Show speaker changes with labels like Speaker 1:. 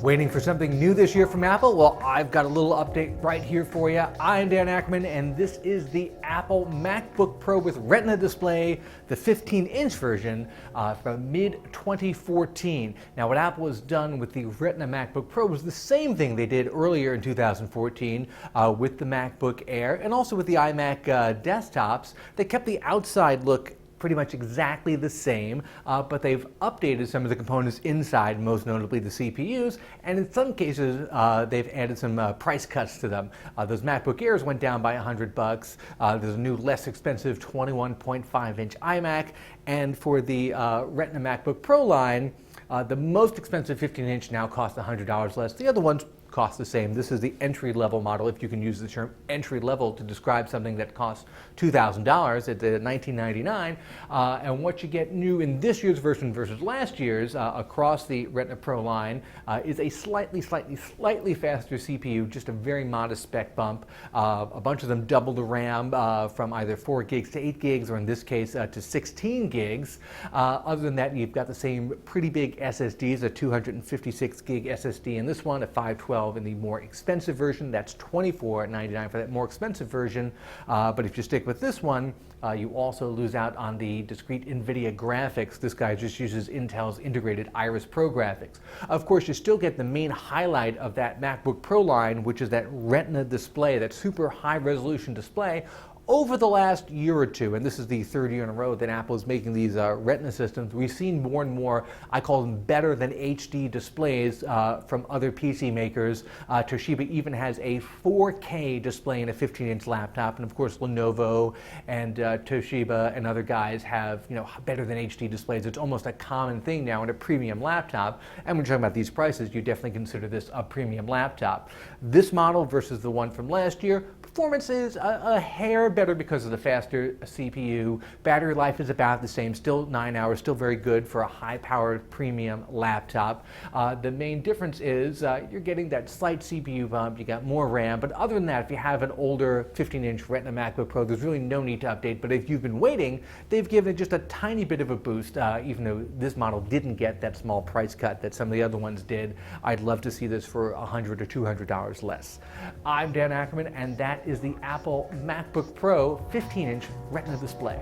Speaker 1: Waiting for something new this year from Apple? Well, I've got a little update right here for you. I'm Dan Ackerman, and this is the Apple MacBook Pro with Retina display, the 15-inch version from mid-2014. Now, what Apple has done with the Retina MacBook Pro was the same thing they did earlier in 2014 with the MacBook Air and also with the iMac desktops. They kept the outside look pretty much exactly the same, but they've updated some of the components inside, most notably the CPUs, and in some cases they've added some price cuts to them. Those MacBook Airs went down by $100. There's a new, less expensive 21.5-inch iMac, and for the Retina MacBook Pro line, the most expensive 15-inch now costs $100 less. The other ones cost the same. This is the entry-level model, if you can use the term entry-level to describe something that costs $2,000 at $1,999. And what you get new in this year's version versus last year's across the Retina Pro line is a slightly faster CPU, just a very modest spec bump. A bunch of them double the RAM from either 4 gigs to 8 gigs, or in this case to 16 gigs. Other than that, you've got the same pretty big SSDs, a 256 gig SSD in this one, a 512 in the more expensive version. That's $24.99 for that more expensive version. But if you stick with this one, you also lose out on the discrete NVIDIA graphics. This guy just uses Intel's integrated Iris Pro graphics. Of course, you still get the main highlight of that MacBook Pro line, which is that Retina display, that super high resolution display. Over the last year or two, and this is the third year in a row that Apple is making these Retina systems, we've seen more and more, I call them better than HD displays from other PC makers. Toshiba even has a 4K display in a 15-inch laptop, and of course Lenovo and Toshiba and other guys have, better than HD displays. It's almost a common thing now in a premium laptop, and when you're talking about these prices, you definitely consider this a premium laptop. This model versus the one from last year, performance is a hair better because of the faster CPU. Battery life is about the same, still 9 hours, still very good for a high-powered premium laptop. The main difference is you're getting that slight CPU bump, you got more RAM, but other than that, if you have an older 15-inch Retina MacBook Pro, there's really no need to update. But if you've been waiting, they've given it just a tiny bit of a boost, even though this model didn't get that small price cut that some of the other ones did. I'd love to see this for $100 or $200 less. I'm Dan Ackerman, and that is the Apple MacBook Pro 15-inch Retina display.